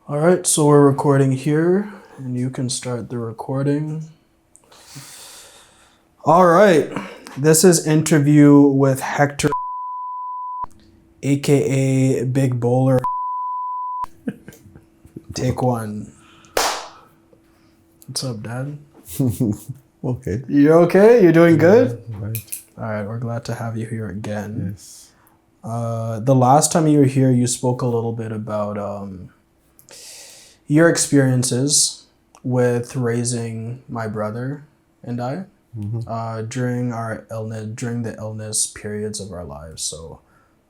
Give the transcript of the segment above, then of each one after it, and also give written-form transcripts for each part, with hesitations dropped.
All right, so we're recording here, and you can start the recording. All right, this is interview with Hector, aka Big Bowler. Take one. What's up, Dad? Okay. You okay? You doing good? Right. All right, we're glad to have you here again. Yes. The last time you were here, you spoke a little bit about your experiences with raising my brother and I during the illness periods of our lives. So,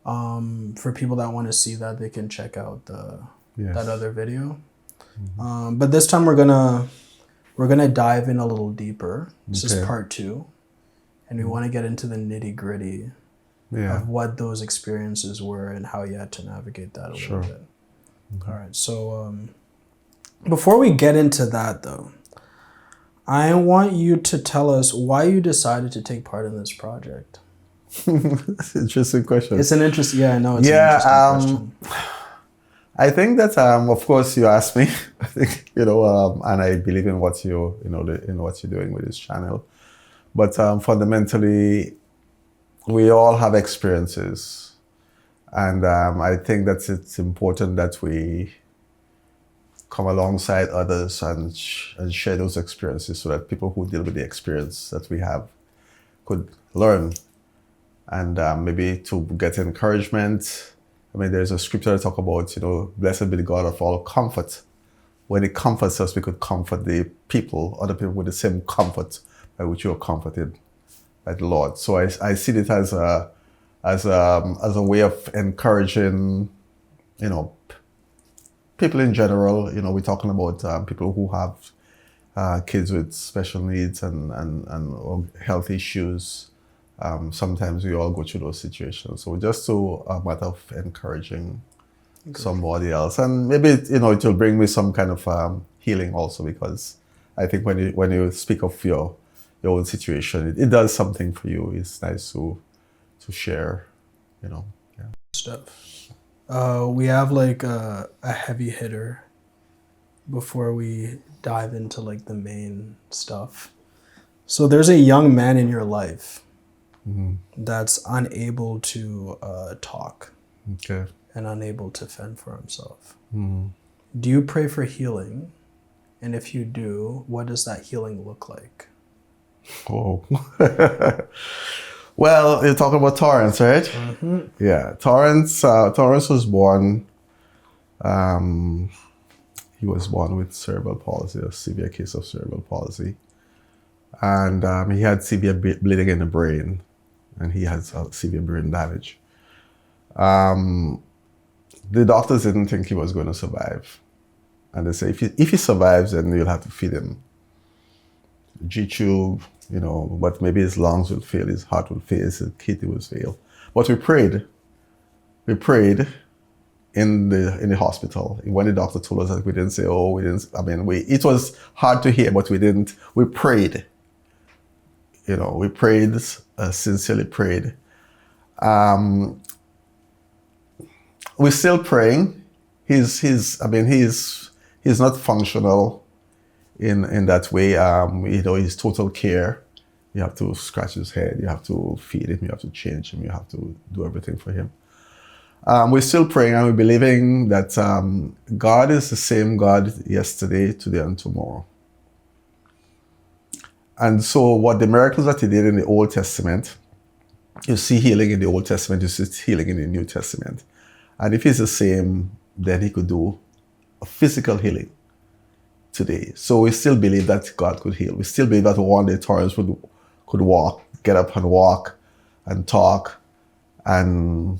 for people that want to see that, they can check out that other video. But this time we're gonna dive in a little deeper. This is part 2, and we want to get into the nitty gritty of what those experiences were and how you had to navigate that a little bit. All right, so before we get into that, though, I want you to tell us why you decided to take part in this project. That's an interesting question. It's an interesting, yeah, I know it's an interesting question. I think that, of course, you asked me. I think and I believe in what what you're doing with this channel. But fundamentally, we all have experiences, and I think that it's important that we come alongside others and share those experiences so that people who deal with the experience that we have could learn and maybe to get encouragement. I mean, there's a scripture that talk about, blessed be the God of all comfort. When He comforts us, we could comfort the other people with the same comfort by which you are comforted by the Lord. So I see it as a way of encouraging, people in general. We're talking about people who have kids with special needs and health issues. Sometimes we all go through those situations. So just a matter of encouraging somebody else. And maybe, it will bring me some kind of healing also, because I think when you speak of your own situation, it does something for you. It's nice to share, Stuff. We have like a heavy hitter before we dive into like the main stuff. So there's a young man in your life that's unable to talk and unable to fend for himself. Do you pray for healing? And if you do, what does that healing look like? Oh. Well, you're talking about Torrance, right? Yeah, Torrance was born. He was born with cerebral palsy, a severe case of cerebral palsy, and he had severe bleeding in the brain, and he had severe brain damage. The doctors didn't think he was going to survive, and they say if he survives, then you'll have to feed him G-tube, but maybe his lungs will fail, his heart will fail, his kidney will fail. But we prayed in the hospital. When the doctor told us that, we didn't say, it was hard to hear, but we prayed. We prayed, sincerely prayed. We're still praying. He's not functional in that way. His total care. You have to scratch his head, you have to feed him, you have to change him, you have to do everything for him. We're still praying, and we're believing that God is the same God yesterday, today, and tomorrow. And so what the miracles that He did in the Old Testament, you see healing in the Old Testament, you see healing in the New Testament. And if He's the same, then He could do a physical healing today. So we still believe that God could heal. We still believe that one day Torrance could walk, get up and walk and talk and,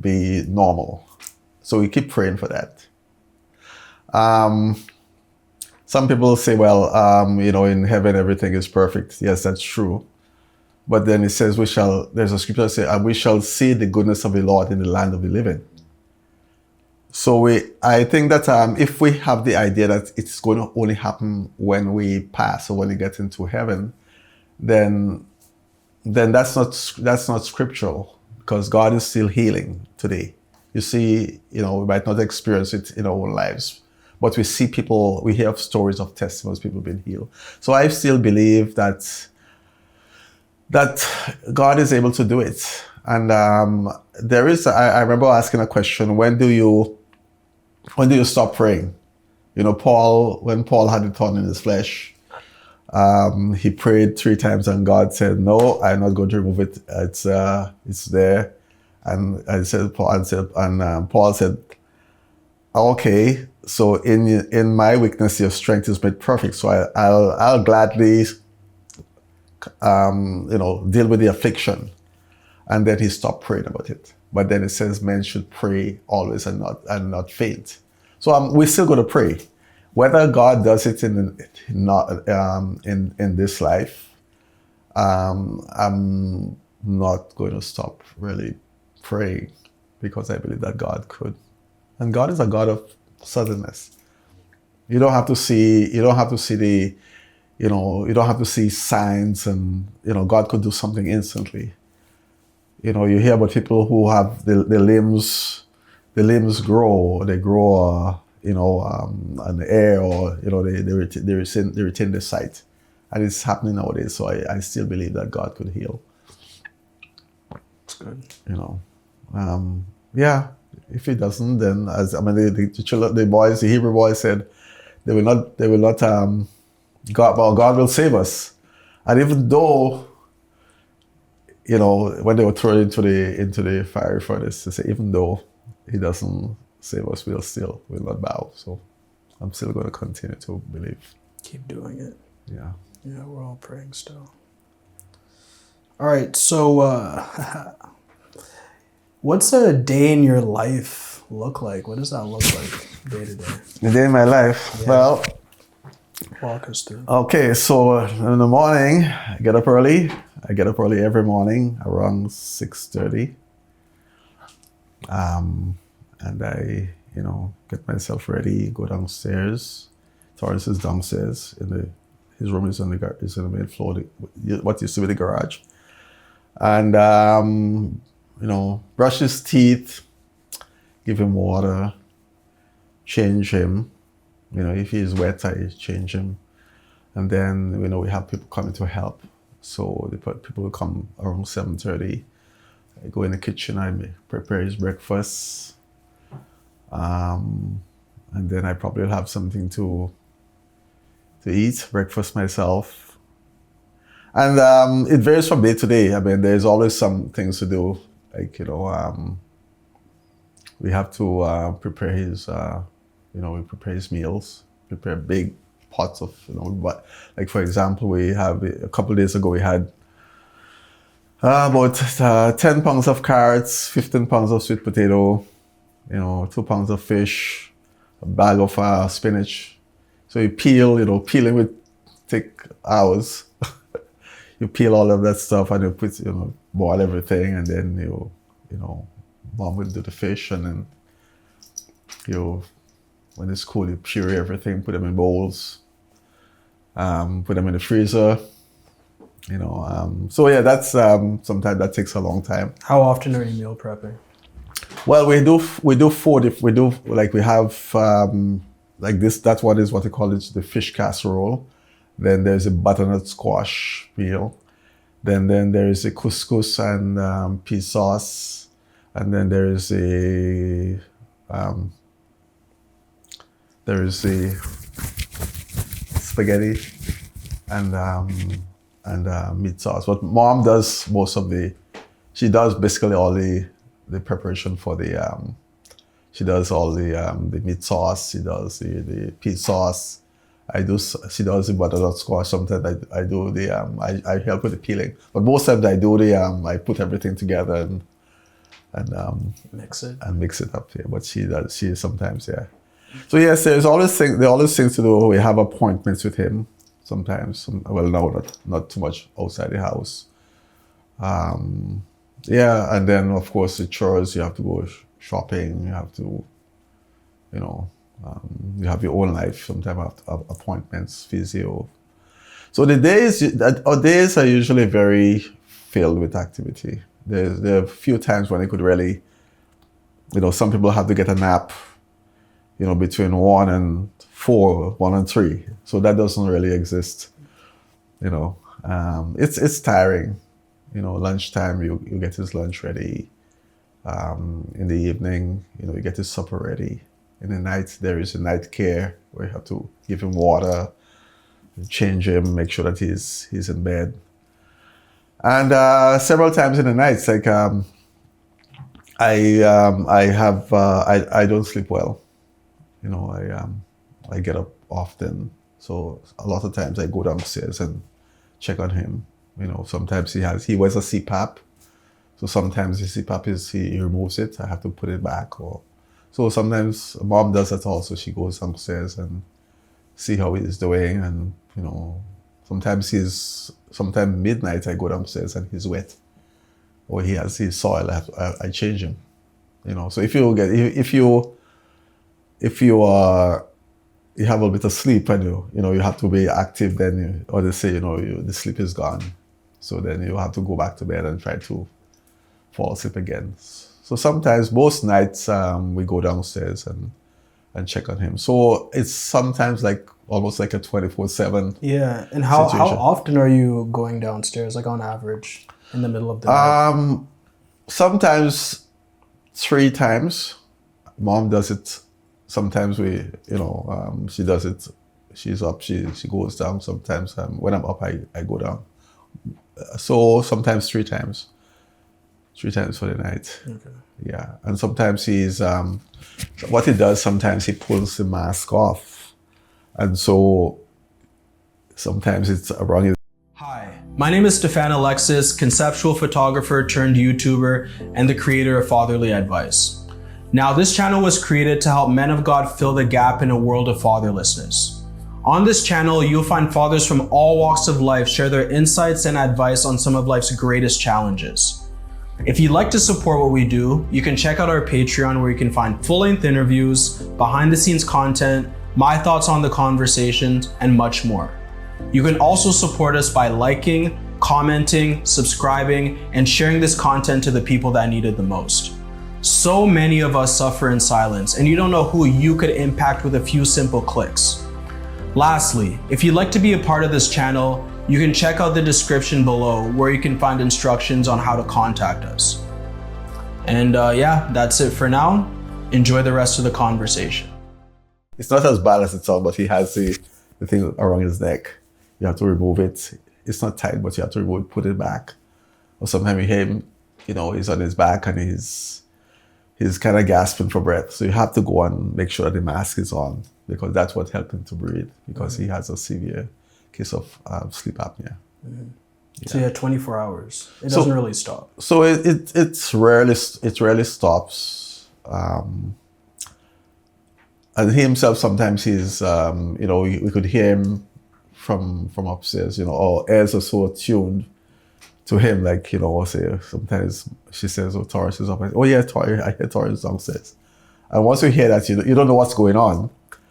be normal. So we keep praying for that. Some people say, well, in heaven everything is perfect. Yes, that's true. But then it says there's a scripture that says, we shall see the goodness of the Lord in the land of the living. So I think that if we have the idea that it's going to only happen when we pass or when we get into heaven, then that's not scriptural, because God is still healing today. You see, we might not experience it in our own lives, but we see people, we hear stories of testimonies, people being healed. So I still believe that God is able to do it. And I remember asking a question, when do you stop praying? When Paul had the thorn in his flesh, he prayed 3 times and God said, no, I'm not going to remove it. It's there. And Paul said, okay, so in my weakness, your strength is made perfect. So I'll gladly, deal with the affliction. And then he stopped praying about it. But then it says men should pray always and not faint. So we're still going to pray. Whether God does it in this life, I'm not going to stop really praying, because I believe that God could. And God is a God of suddenness. You don't have to see signs, and God could do something instantly. You hear about people who have the limbs grow, they grow, on the air, or they retain the sight, and it's happening nowadays. So I still believe that God could heal. That's good. Yeah. If He doesn't, then the Hebrew boys said, they will not. God will save us, and even though, when they were thrown into the fiery furnace, they say, even though He doesn't save us, we'll not bow. So I'm still going to continue to believe. Keep doing it. Yeah. Yeah, we're all praying still. All right, so what's a day in your life look like? What does that look like day to day? A day in my life? Yeah. Well, walk us through. Okay, so in the morning, I get up early. I get up early every morning around 6:30. And I, get myself ready, go downstairs. Taurus is downstairs. His room is in the main floor, what used to be the garage. And, brush his teeth, give him water, change him. If he's wet, I change him. And then, we have people coming to help. So people will come around 7:30. I go in the kitchen, I prepare his breakfast. And then I probably will have something to eat, breakfast myself. And it varies from day to day. I mean, there's always some things to do. Like, we have to prepare his, we prepare his meals, prepare big pots of, but like, for example, we have, a couple of days ago, we had about 10 pounds of carrots, 15 pounds of sweet potato, 2 pounds of fish, a bag of spinach. So you peeling would take hours. You peel all of that stuff and you put, boil everything, and then mom will do the fish, and then when it's cool, you puree everything, put them in bowls, put them in the freezer. So yeah, that's sometimes that takes a long time. How often are you meal prepping? Well, we do food. If we do, like, we have like this, that one is what we call it, the fish casserole. Then there's a butternut squash meal. Then there is a couscous and pea sauce. And then there is a spaghetti and meat sauce. But mom does she does basically all the preparation for she does all the meat sauce, she does the pea sauce. She does the butternut squash. Sometimes I do I help with the peeling. But most times I do I put everything together and mix it up. Yeah. But she sometimes, yeah. So yes, there are always things to do. We have appointments with him sometimes. No, not too much outside the house. Yeah, and then of course the chores. You have to go shopping. You have to, you have your own life. Sometimes have appointments, physio. So our days are usually very filled with activity. There are a few times when I could really some people have to get a nap, between 1 and 4, 1 and 3. So that doesn't really exist. It's tiring. Lunchtime, you get his lunch ready. In the evening, you get his supper ready. In the night, there is a night care where you have to give him water, change him, make sure that he's in bed. And several times in the nights, like I don't sleep well. I get up often, so a lot of times I go downstairs and check on him. Sometimes he wears a CPAP, so sometimes the CPAP he removes it. I have to put it back, so sometimes mom does that also. She goes downstairs and see how he's doing, and sometimes midnight I go downstairs and he's wet, or he has his soil. I change him. So if you have a bit of sleep and you have to be active, then or they say the sleep is gone, so then you have to go back to bed and try to fall asleep again. So sometimes, most nights, we go downstairs and check on him. So it's sometimes like almost like a 24/7. Yeah, and how often are you going downstairs, like on average, in the middle of the night? Sometimes 3 times. Mom does it. Sometimes she does it. She's up. She goes down. Sometimes when I'm up, I go down. So sometimes 3 times. 3 times for the night. Okay. Yeah, and sometimes what he does. Sometimes he pulls the mask off, and so sometimes it's around his. Hi, my name is Stefan Alexis, conceptual photographer turned YouTuber and the creator of Fatherly Advice. Now, this channel was created to help men of God fill the gap in a world of fatherlessness. On this channel, you'll find fathers from all walks of life share their insights and advice on some of life's greatest challenges. If you'd like to support what we do, you can check out our Patreon, where you can find full-length interviews, behind-the-scenes content, my thoughts on the conversations, and much more. You can also support us by liking, commenting, subscribing, and sharing this content to the people that need it the most. So many of us suffer in silence, and you don't know who you could impact with a few simple clicks. Lastly, if you'd like to be a part of this channel, you can check out the description below, where you can find instructions on how to contact us. And yeah, that's it for now. Enjoy the rest of the conversation. It's not as bad as it sounds, but he has the thing around his neck. You have to remove it. It's not tight, but you have to remove it, put it back. Or sometimes you hear him, he's on his back and he's kind of gasping for breath. So you have to go and make sure that the mask is on, because that's what helps him to breathe, because he has a severe case of sleep apnea. Mm-hmm. Yeah. So 24 hours. It doesn't really stop. So it rarely stops. And he himself, sometimes he's we could hear him from upstairs. Our ears are so tuned to him, like, say sometimes she says, "Oh, Taurus is up." Oh yeah, I hear Taurus downstairs. And once you hear that, you don't know what's going on,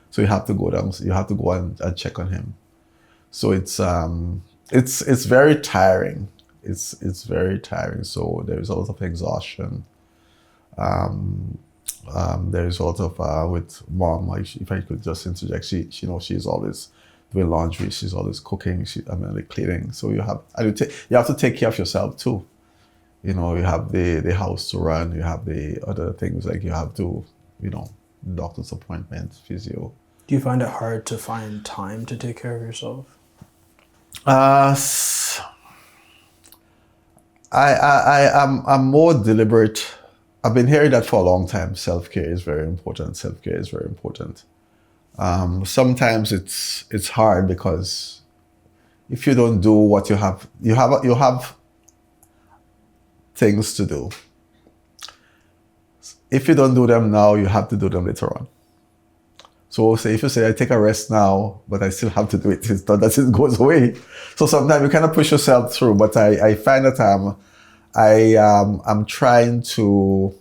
so you have to go down. You have to go and check on him. So it's very tiring. It's very tiring. So there's a lot of exhaustion. There's a lot of with mom. Like, if I could just interject, she's always doing laundry. She's always cooking. Like cleaning. So you have to take care of yourself too. You have the house to run. You have the other things, like you have to, doctor's appointment, physio. Do you find it hard to find time to take care of yourself? I'm more deliberate. I've been hearing that for a long time. Self-care is very important. Self-care is very important. Sometimes it's hard, because if you don't do what you have things to do. If you don't do them now, you have to do them later on. So if you say, I take a rest now, but I still have to do it, it's not that it goes away. So sometimes you kind of push yourself through, but I find that I'm trying to,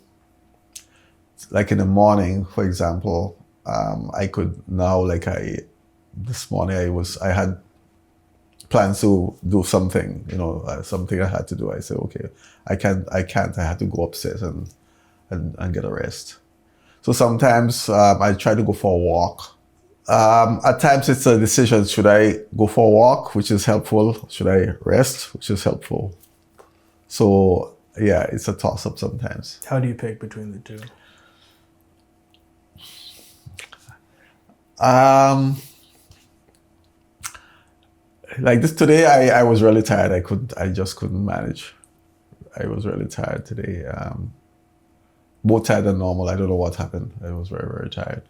like in the morning, for example, I could now, this morning I had plans to do something, something I had to do. I said, okay, I can't, I had to go upstairs and and get a rest. So sometimes I try to go for a walk. At times it's a decision, should I go for a walk, which is helpful? Should I rest, which is helpful? So yeah, it's a toss-up sometimes. How do you pick between the two? Like this today, I was really tired. I just couldn't manage. I was really tired today. More tired than normal. I don't know what happened. I was very, very tired.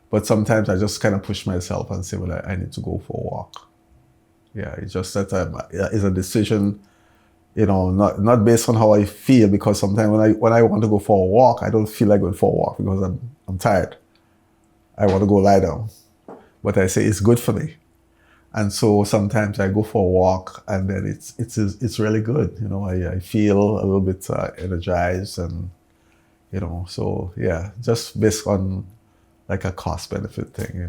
But sometimes I just kind of push myself and say, well, I need to go for a walk. Yeah, it's just that it's a decision, not based on how I feel, because sometimes when I want to go for a walk, I don't feel like going for a walk because I'm tired. I want to go lie down. But I say it's good for me. And so sometimes I go for a walk, and then it's really good. I feel a little bit energized, and so yeah, just based on like a cost benefit thing.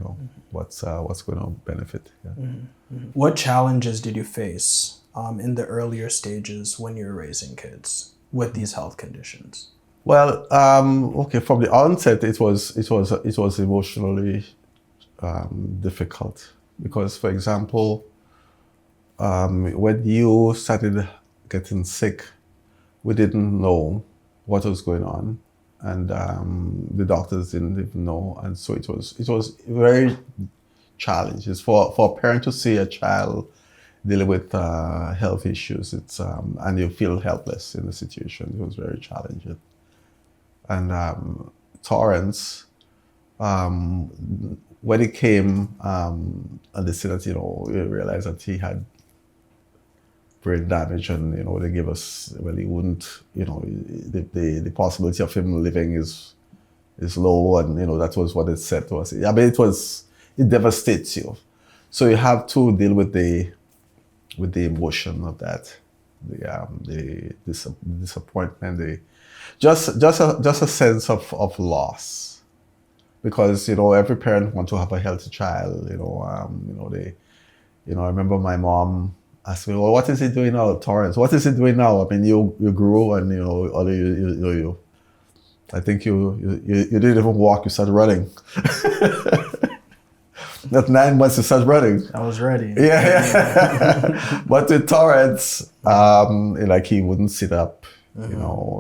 What's going to benefit. Yeah. Mm-hmm. What challenges did you face in the earlier stages when you were raising kids with these health conditions? Well, okay, from the onset, it was emotionally difficult. Because, for example, when you started getting sick, we didn't know what was going on, and the doctors didn't even know, and so it was very challenging. For a parent to see a child dealing with health issues, and you feel helpless in the situation. It was very challenging. And Torrance. When it came and they said that, we realized that he had brain damage, and, they gave us, well, he wouldn't, the possibility of him living is low, and, that was what it said to us. I mean, it devastates you. So you have to deal with the emotion of that, the disappointment, just a sense of loss. Because every parent wants to have a healthy child. I remember my mom asked me, "Well, what is he doing now, Torrance? What is he doing now? I mean, you grew, and you I think you didn't even walk. You started running. At 9 months, you started running. I was ready. Yeah. But with Torrance, like he wouldn't sit up.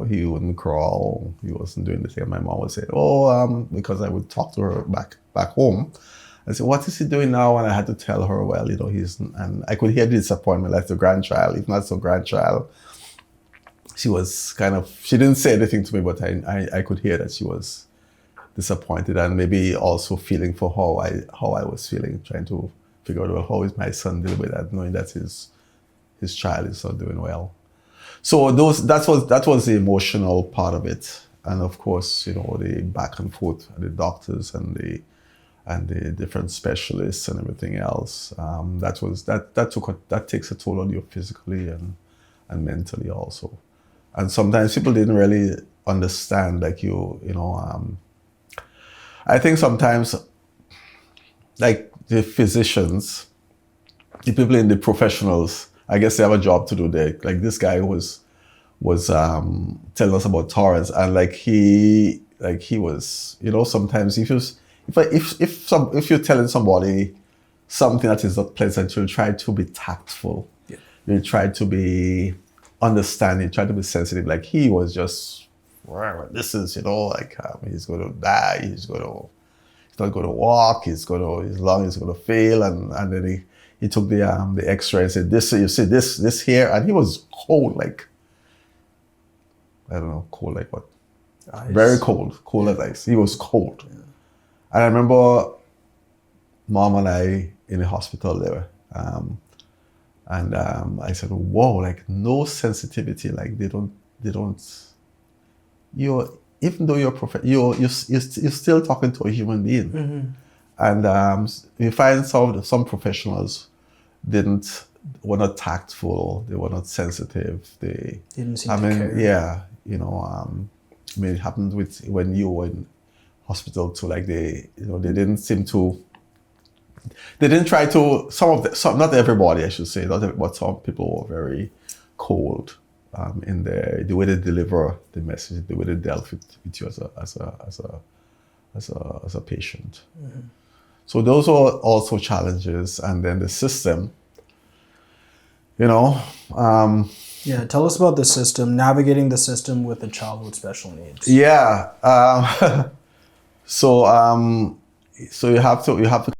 He wouldn't crawl. He wasn't doing the thing. My mom would say, because I would talk to her back home. I said, what is he doing now? And I had to tell her, well, and I could hear the disappointment, like the grandchild, if not so grandchild. She was she didn't say anything to me, but I could hear that she was disappointed, and maybe also feeling for how I was feeling, trying to figure out, well, how is my son dealing with that, knowing that his child is not doing well. So that was the emotional part of it, and of course, the back and forth, the doctors and the different specialists and everything else. That takes a toll on you physically and mentally also. And sometimes people didn't really understand, like I think sometimes, like the physicians, the people in the professionals, I guess they have a job to do there. Like this guy was telling us about Torrance, and he was, sometimes if you're telling somebody something that is not pleasant, you'll try to be tactful. Yeah. You'll try to be understanding, try to be sensitive. Like he was just, this is, he's going to die. He's not going to walk. His lung is going to fail, and then he took the X-ray and said, "This, you see this here," and he was cold, like, I don't know, cold like what? Ice. Very cold as ice. He was cold. Yeah. And I remember Mom and I in the hospital there, and I said, "Whoa, like no sensitivity, like they don't. Even though you're still talking to a human being." Mm-hmm. And you find some professionals were not tactful, they were not sensitive, they didn't seem to care. Yeah, it happened when you were in hospital too. Like they didn't seem to. They didn't try to. Not everybody, I should say, but some people were very cold in the way they deliver the message, the way they dealt with you as a patient. So those are also challenges, and then the system, you know. Yeah, tell us about the system, navigating the system with a child with special needs. Yeah. So you have to